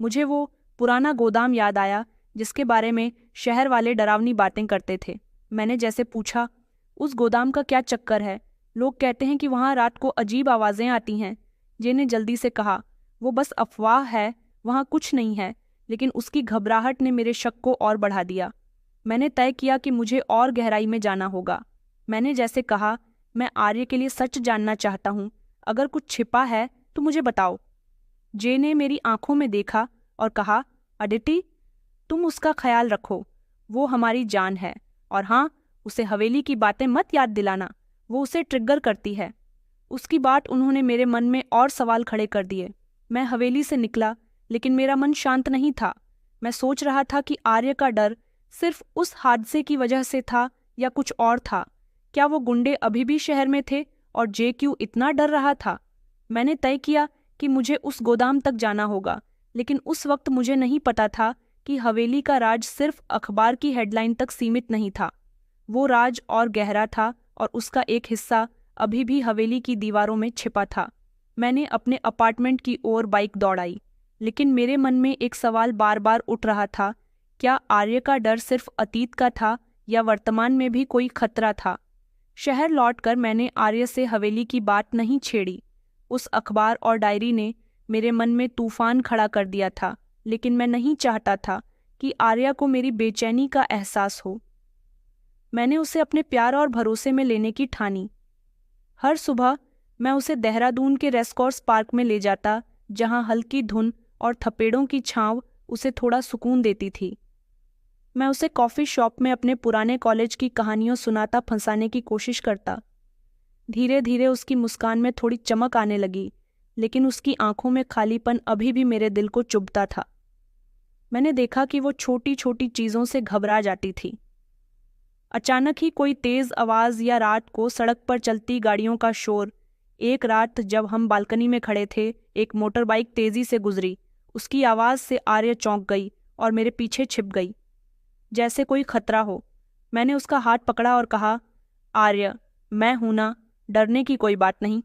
मुझे वो पुराना गोदाम याद आया जिसके बारे में शहर वाले डरावनी बातें करते थे। मैंने जैसे पूछा, उस गोदाम का क्या चक्कर है? लोग कहते हैं कि वहाँ रात को अजीब आवाज़ें आती हैं। जे ने जल्दी से कहा, वो बस अफवाह है, वहाँ कुछ नहीं है। लेकिन उसकी घबराहट ने मेरे शक को और बढ़ा दिया। मैंने तय किया कि मुझे और गहराई में जाना होगा। मैंने जैसे कहा, मैं आर्य के लिए सच जानना चाहता हूँ। अगर कुछ छिपा है तो मुझे बताओ। जे ने मेरी आंखों में देखा और कहा, अदिति, तुम उसका ख्याल रखो, वो हमारी जान है। और हाँ, उसे हवेली की बातें मत याद दिलाना, वो उसे ट्रिगर करती है। उसकी बात उन्होंने मेरे मन में और सवाल खड़े कर दिए। मैं हवेली से निकला, लेकिन मेरा मन शांत नहीं था। मैं सोच रहा था कि आर्य का डर सिर्फ उस हादसे की वजह से था या कुछ और था। क्या वो गुंडे अभी भी शहर में थे और जे क्यों इतना डर रहा था? मैंने तय किया कि मुझे उस गोदाम तक जाना होगा, लेकिन उस वक्त मुझे नहीं पता था कि हवेली का राज सिर्फ अखबार की हेडलाइन तक सीमित नहीं था। वो राज और गहरा था और उसका एक हिस्सा अभी भी हवेली की दीवारों में छिपा था। मैंने अपने अपार्टमेंट की ओर बाइक दौड़ाई, लेकिन मेरे मन में एक सवाल बार बार उठ रहा था, क्या आर्य का डर सिर्फ अतीत का था या वर्तमान में भी कोई खतरा था? शहर लौटकर मैंने आर्य से हवेली की बात नहीं छेड़ी। उस अखबार और डायरी ने मेरे मन में तूफान खड़ा कर दिया था, लेकिन मैं नहीं चाहता था कि आर्या को मेरी बेचैनी का एहसास हो। मैंने उसे अपने प्यार और भरोसे में लेने की ठानी। हर सुबह मैं उसे देहरादून के रेसकोर्स पार्क में ले जाता, जहां हल्की धुन और थपेड़ों की छांव उसे थोड़ा सुकून देती थी। मैं उसे कॉफ़ी शॉप में अपने पुराने कॉलेज की कहानियों सुनाता, फंसाने की कोशिश करता। धीरे धीरे उसकी मुस्कान में थोड़ी चमक आने लगी, लेकिन उसकी आंखों में खालीपन अभी भी मेरे दिल को चुभता था। मैंने देखा कि वो छोटी छोटी चीज़ों से घबरा जाती थी। अचानक ही कोई तेज़ आवाज़ या रात को सड़क पर चलती गाड़ियों का शोर। एक रात जब हम बालकनी में खड़े थे, एक मोटर बाइक तेज़ी से गुजरी। उसकी आवाज़ से आर्य चौंक गई और मेरे पीछे छिप गई, जैसे कोई खतरा हो। मैंने उसका हाथ पकड़ा और कहा, आर्य, मैं हूं ना, डरने की कोई बात नहीं।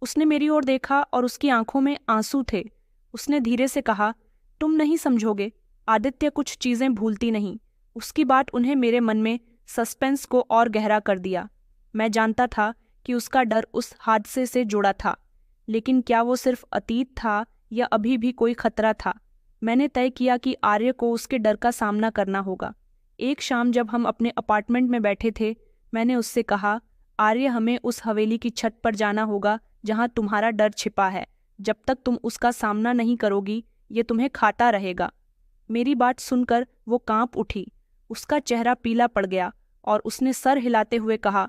उसने मेरी ओर देखा और उसकी आंखों में आंसू थे। उसने धीरे से कहा, तुम नहीं समझोगे, आदित्य कुछ चीजें भूलती नहीं। उसकी बात उन्हें मेरे मन में सस्पेंस को और गहरा कर दिया। मैं जानता था कि उसका डर उस हादसे से जुड़ा था, लेकिन क्या वो सिर्फ अतीत था या अभी भी कोई खतरा था? मैंने तय किया कि आर्य को उसके डर का सामना करना होगा। एक शाम जब हम अपने अपार्टमेंट में बैठे थे, मैंने उससे कहा, आर्य, हमें उस हवेली की छत पर जाना होगा जहां तुम्हारा डर छिपा है। जब तक तुम उसका सामना नहीं करोगी, ये तुम्हें खाता रहेगा। मेरी बात सुनकर वो कांप उठी। उसका चेहरा पीला पड़ गया और उसने सर हिलाते हुए कहा,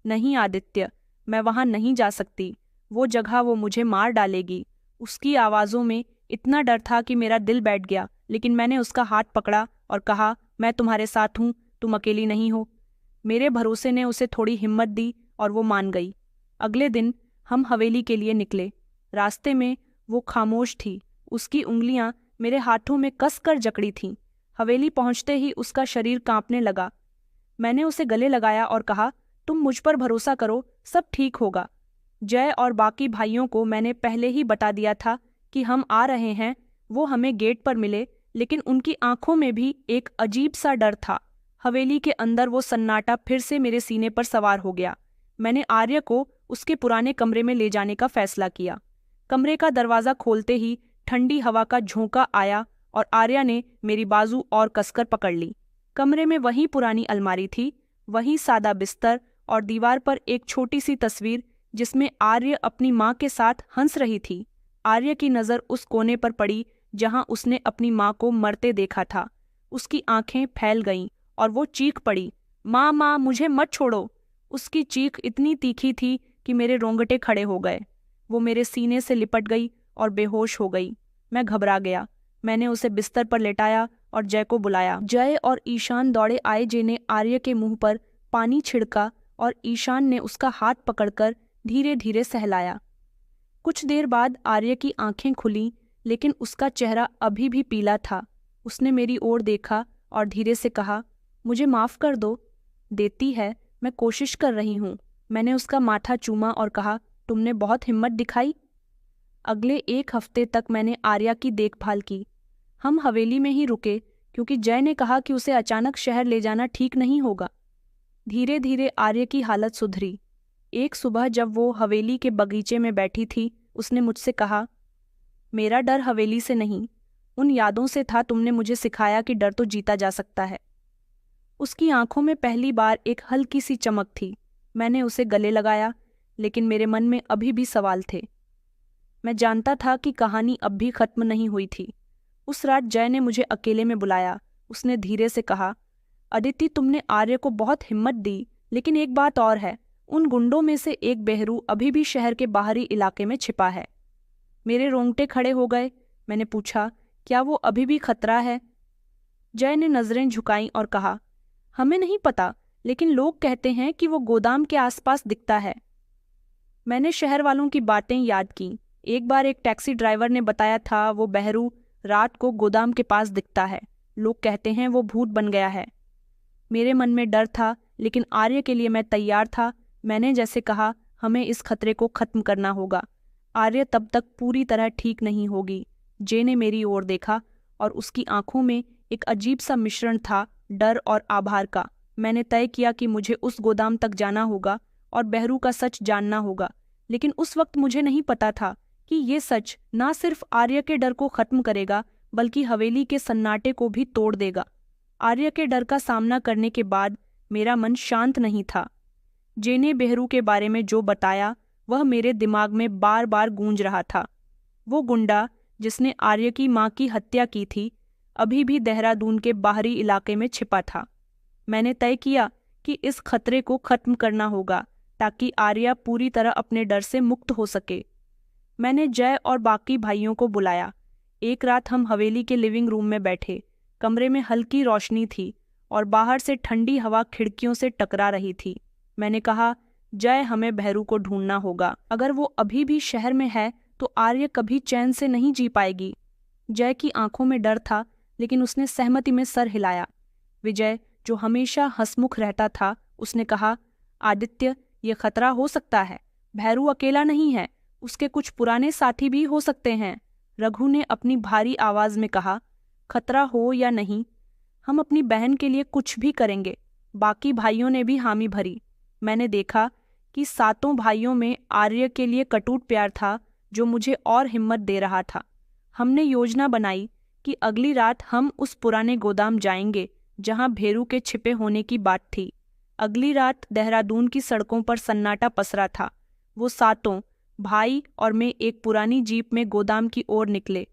नहीं आदित्य, मैं वहां नहीं जा सकती। वो जगह वो मुझे मार डालेगी। उसकी आवाज़ों में इतना डर था कि मेरा दिल बैठ गया, लेकिन मैंने उसका हाथ पकड़ा और कहा, मैं तुम्हारे साथ हूँ, तुम अकेली नहीं हो। मेरे भरोसे ने उसे थोड़ी हिम्मत दी और वो मान गई। अगले दिन हम हवेली के लिए निकले। रास्ते में वो खामोश थी। उसकी उंगलियां मेरे हाथों में कसकर जकड़ी थीं। हवेली पहुंचते ही उसका शरीर कांपने लगा। मैंने उसे गले लगाया और कहा, तुम मुझ पर भरोसा करो, सब ठीक होगा। जय और बाकी भाइयों को मैंने पहले ही बता दिया था कि हम आ रहे हैं। वो हमें गेट पर मिले, लेकिन उनकी आंखों में भी एक अजीब सा डर था। हवेली के अंदर वो सन्नाटा फिर से मेरे सीने पर सवार हो गया। मैंने आर्य को उसके पुराने कमरे में ले जाने का फैसला किया। कमरे का दरवाज़ा खोलते ही ठंडी हवा का झोंका आया और आर्या ने मेरी बाजू और कसकर पकड़ ली। कमरे में वही पुरानी अलमारी थी, वही सादा बिस्तर और दीवार पर एक छोटी सी तस्वीर जिसमें आर्य अपनी माँ के साथ हंस रही थी। आर्य की नज़र उस कोने पर पड़ी जहां उसने अपनी माँ को मरते देखा था। उसकी आंखें फैल गईं और वो चीख पड़ी, माँ माँ, मुझे मत छोड़ो। उसकी चीख इतनी तीखी थी कि मेरे रोंगटे खड़े हो गए। वो मेरे सीने से लिपट गई और बेहोश हो गई। मैं घबरा गया। मैंने उसे बिस्तर पर लेटाया और जय को बुलाया। जय और ईशान दौड़े आए। जय ने आर्य के मुंह पर पानी छिड़का और ईशान ने उसका हाथ पकड़कर धीरे धीरे सहलाया। कुछ देर बाद आर्य की आंखें खुलीं, लेकिन उसका चेहरा अभी भी पीला था। उसने मेरी ओर देखा और धीरे से कहा, मुझे माफ़ कर दो। देती है, मैं कोशिश कर रही हूँ। मैंने उसका माथा चूमा और कहा, तुमने बहुत हिम्मत दिखाई। अगले एक हफ्ते तक मैंने आर्या की देखभाल की। हम हवेली में ही रुके क्योंकि जय ने कहा कि उसे अचानक शहर ले जाना ठीक नहीं होगा। धीरे धीरे आर्य की हालत सुधरी। एक सुबह जब वो हवेली के बगीचे में बैठी थी, उसने मुझसे कहा, मेरा डर हवेली से नहीं, उन यादों से था। तुमने मुझे सिखाया कि डर तो जीता जा सकता है। उसकी आंखों में पहली बार एक हल्की सी चमक थी। मैंने उसे गले लगाया, लेकिन मेरे मन में अभी भी सवाल थे। मैं जानता था कि कहानी अब भी खत्म नहीं हुई थी। उस रात जय ने मुझे अकेले में बुलाया। उसने धीरे से कहा, अदिति, तुमने आर्य को बहुत हिम्मत दी, लेकिन एक बात और है, उन गुंडों में से एक बेहरू अभी भी शहर के बाहरी इलाके में छिपा है। मेरे रोंगटे खड़े हो गए। मैंने पूछा, क्या वो अभी भी खतरा है? जय ने नजरें झुकाईं और कहा, हमें नहीं पता, लेकिन लोग कहते हैं कि वो गोदाम के आसपास दिखता है। मैंने शहर वालों की बातें याद की। एक बार एक टैक्सी ड्राइवर ने बताया था वो बहरू रात को गोदाम के पास दिखता है। लोग कहते हैं वो भूत बन गया है। मेरे मन में डर था, लेकिन आर्य के लिए मैं तैयार था। मैंने जैसे कहा, हमें इस खतरे को खत्म करना होगा। आर्य तब तक पूरी तरह ठीक नहीं होगी। जे ने मेरी ओर देखा और उसकी आंखों में एक अजीब सा मिश्रण था, डर और आभार का। मैंने तय किया कि मुझे उस गोदाम तक जाना होगा और बहरू का सच जानना होगा, लेकिन उस वक्त मुझे नहीं पता था कि ये सच ना सिर्फ आर्य के डर को खत्म करेगा, बल्कि हवेली के सन्नाटे को भी तोड़ देगा। आर्य के डर का सामना करने के बाद मेरा मन शांत नहीं था। जे ने बहरू के बारे में जो बताया वह मेरे दिमाग में बार बार गूंज रहा था। वो गुंडा जिसने आर्य की माँ की हत्या की थी, अभी भी देहरादून के बाहरी इलाके में छिपा था। मैंने तय किया कि इस खतरे को खत्म करना होगा ताकि आर्या पूरी तरह अपने डर से मुक्त हो सके। मैंने जय और बाकी भाइयों को बुलाया। एक रात हम हवेली के लिविंग रूम में बैठे। कमरे में हल्की रोशनी थी और बाहर से ठंडी हवा खिड़कियों से टकरा रही थी। मैंने कहा, जय, हमें भैरू को ढूंढना होगा। अगर वो अभी भी शहर में है तो आर्य कभी चैन से नहीं जी पाएगी। जय की आंखों में डर था, लेकिन उसने सहमति में सर हिलाया। विजय, जो हमेशा हंसमुख रहता था, उसने कहा, आदित्य, ये खतरा हो सकता है। भैरू अकेला नहीं है, उसके कुछ पुराने साथी भी हो सकते हैं। रघु ने अपनी भारी आवाज में कहा, खतरा हो या नहीं, हम अपनी बहन के लिए कुछ भी करेंगे। बाकी भाइयों ने भी हामी भरी। मैंने देखा कि सातों भाइयों में आर्य के लिए कटूट प्यार था, जो मुझे और हिम्मत दे रहा था। हमने योजना बनाई कि अगली रात हम उस पुराने गोदाम जाएंगे जहां भेरू के छिपे होने की बात थी। अगली रात देहरादून की सड़कों पर सन्नाटा पसरा था। वो सातों भाई और मैं एक पुरानी जीप में गोदाम की ओर निकले।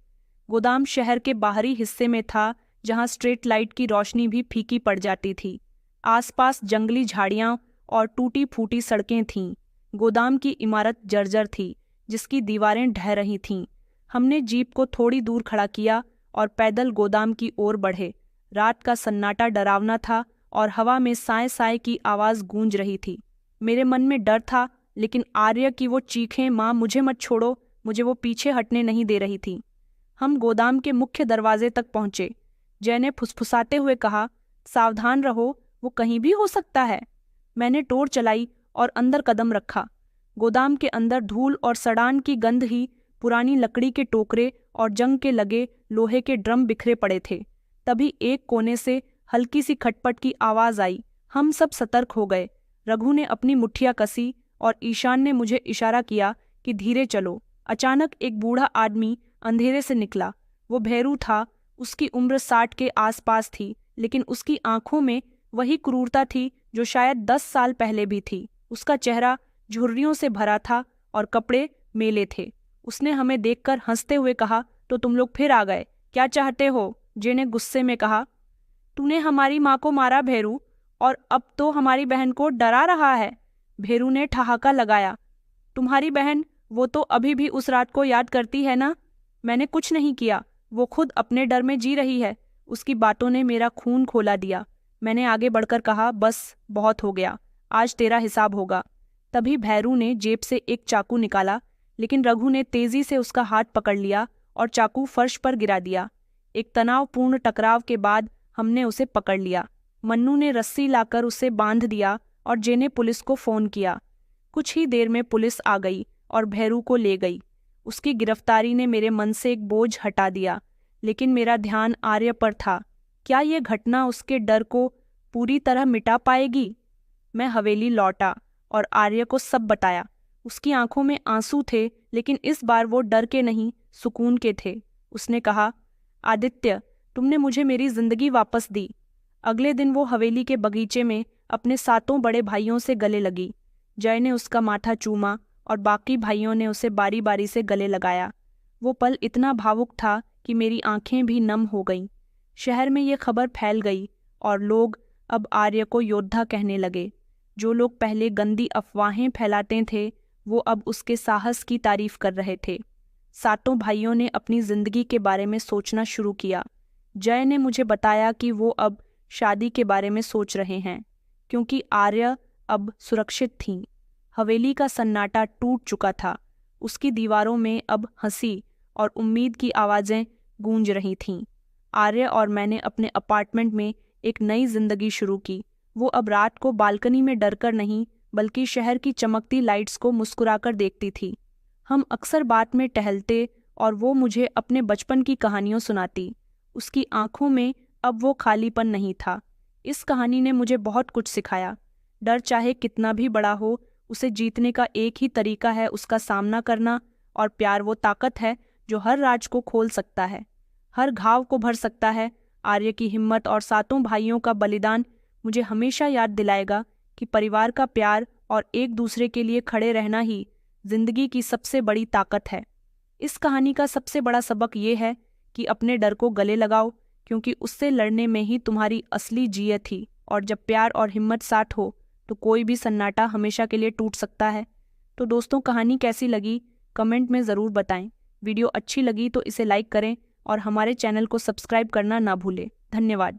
गोदाम शहर के बाहरी हिस्से में था, जहां स्ट्रीट लाइट की रोशनी भी फीकी पड़ जाती थी। आसपास जंगली झाड़ियां और टूटी फूटी सड़कें थीं। गोदाम की इमारत जर्जर थी, जिसकी दीवारें ढह रही थीं। हमने जीप को थोड़ी दूर खड़ा किया और पैदल गोदाम की ओर बढ़े। रात का सन्नाटा डरावना था और हवा में साए साए की आवाज़ गूंज रही थी। मेरे मन में डर था, लेकिन आर्य की वो चीखें, माँ मुझे मत छोड़ो, मुझे वो पीछे हटने नहीं दे रही थी। हम गोदाम के मुख्य दरवाजे तक पहुंचे। जय ने फुसफुसाते हुए कहा, सावधान रहो, वो कहीं भी हो सकता है। मैंने टोर चलाई और अंदर कदम रखा। गोदाम के अंदर धूल और सड़ान की गंध ही, पुरानी लकड़ी के टोकरे और जंग के लगे लोहे के ड्रम बिखरे पड़े थे। तभी एक कोने से हल्की सी खटपट की आवाज आई। हम सब सतर्क हो गए। रघु ने अपनी मुट्ठियां कसी और ईशान ने मुझे इशारा किया कि धीरे चलो। अचानक एक बूढ़ा आदमी अंधेरे से निकला। वो भैरू था। उसकी उम्र 60 के आसपास थी, लेकिन उसकी आंखों में वही क्रूरता थी जो शायद 10 साल पहले भी थी। उसका चेहरा झुर्रियों से भरा था और कपड़े मेले थे। उसने हमें देखकर हंसते हुए कहा, तो तुम लोग फिर आ गए, क्या चाहते हो? जे ने गुस्से में कहा, तूने हमारी माँ को मारा भैरू, और अब तो हमारी बहन को डरा रहा है। भैरू ने ठहाका लगाया, तुम्हारी बहन, वो तो अभी भी उस रात को याद करती है ना? मैंने कुछ नहीं किया, वो खुद अपने डर में जी रही है। उसकी बातों ने मेरा खून खौला दिया। मैंने आगे बढ़कर कहा, बस बहुत हो गया, आज तेरा हिसाब होगा। तभी भैरू ने जेब से एक चाकू निकाला, लेकिन रघु ने तेजी से उसका हाथ पकड़ लिया और चाकू फर्श पर गिरा दिया। एक तनावपूर्ण टकराव के बाद हमने उसे पकड़ लिया। मन्नू ने रस्सी लाकर उसे बांध दिया और जे ने पुलिस को फोन किया। कुछ ही देर में पुलिस आ गई और भैरू को ले गई। उसकी गिरफ्तारी ने मेरे मन से एक बोझ हटा दिया, लेकिन मेरा ध्यान आर्य पर था। क्या यह घटना उसके डर को पूरी तरह मिटा पाएगी? मैं हवेली लौटा और आर्य को सब बताया। उसकी आंखों में आंसू थे, लेकिन इस बार वो डर के नहीं, सुकून के थे। उसने कहा, आदित्य, तुमने मुझे मेरी जिंदगी वापस दी। अगले दिन वो हवेली के बगीचे में अपने सातों बड़े भाइयों से गले लगी। जय ने उसका माथा चूमा और बाकी भाइयों ने उसे बारी बारी से गले लगाया। वो पल इतना भावुक था कि मेरी आंखें भी नम हो गईं। शहर में ये खबर फैल गई और लोग अब आर्य को योद्धा कहने लगे। जो लोग पहले गंदी अफवाहें फैलाते थे, वो अब उसके साहस की तारीफ कर रहे थे। सातों भाइयों ने अपनी जिंदगी के बारे में सोचना शुरू किया। जय ने मुझे बताया कि वो अब शादी के बारे में सोच रहे हैं, क्योंकि आर्य अब सुरक्षित थीं। हवेली का सन्नाटा टूट चुका था। उसकी दीवारों में अब हंसी और उम्मीद की आवाज़ें गूंज रही थीं। आर्य और मैंने अपने अपार्टमेंट में एक नई जिंदगी शुरू की। वो अब रात को बालकनी में डरकर नहीं, बल्कि शहर की चमकती लाइट्स को मुस्कुराकर देखती थी। हम अक्सर बात में टहलते और वो मुझे अपने बचपन की कहानियाँ सुनाती। उसकी आंखों में अब वो खालीपन नहीं था। इस कहानी ने मुझे बहुत कुछ सिखाया। डर चाहे कितना भी बड़ा हो, उसे जीतने का एक ही तरीका है उसका सामना करना, और प्यार वो ताकत है जो हर राज को खोल सकता है, हर घाव को भर सकता है। आर्य की हिम्मत और सातों भाइयों का बलिदान मुझे हमेशा याद दिलाएगा कि परिवार का प्यार और एक दूसरे के लिए खड़े रहना ही जिंदगी की सबसे बड़ी ताकत है। इस कहानी का सबसे बड़ा सबक ये है कि अपने डर को गले लगाओ, क्योंकि उससे लड़ने में ही तुम्हारी असली जीत थी। और जब प्यार और हिम्मत साथ हो तो कोई भी सन्नाटा हमेशा के लिए टूट सकता है। तो दोस्तों, कहानी कैसी लगी कमेंट में ज़रूर बताएं। वीडियो अच्छी लगी तो इसे लाइक करें और हमारे चैनल को सब्सक्राइब करना ना भूलें। धन्यवाद।